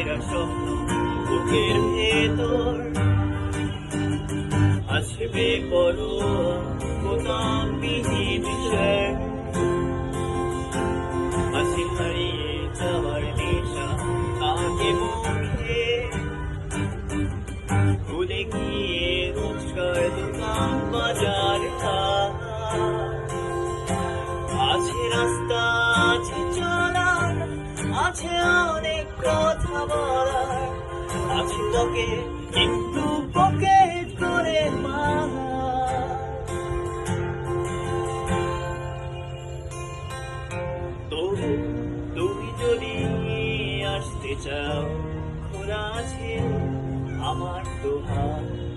ছেঁড়া স্বপ্ন বুকের ভেতর আসবে পরোয়া কোথাও বিহীন স্বর হাসি হারিয়ে যাওয়ার নেশা আগে মুখে ভুলে গিয়ে রোজকার দোকান বাজার আছে রাস্তা আছে চলার আছে অনেক কথা বলার আছে তোকে কিন্তু পকেট করে তবু তুমি যদি আসতে চাও খোলা আছে আমার দুহাত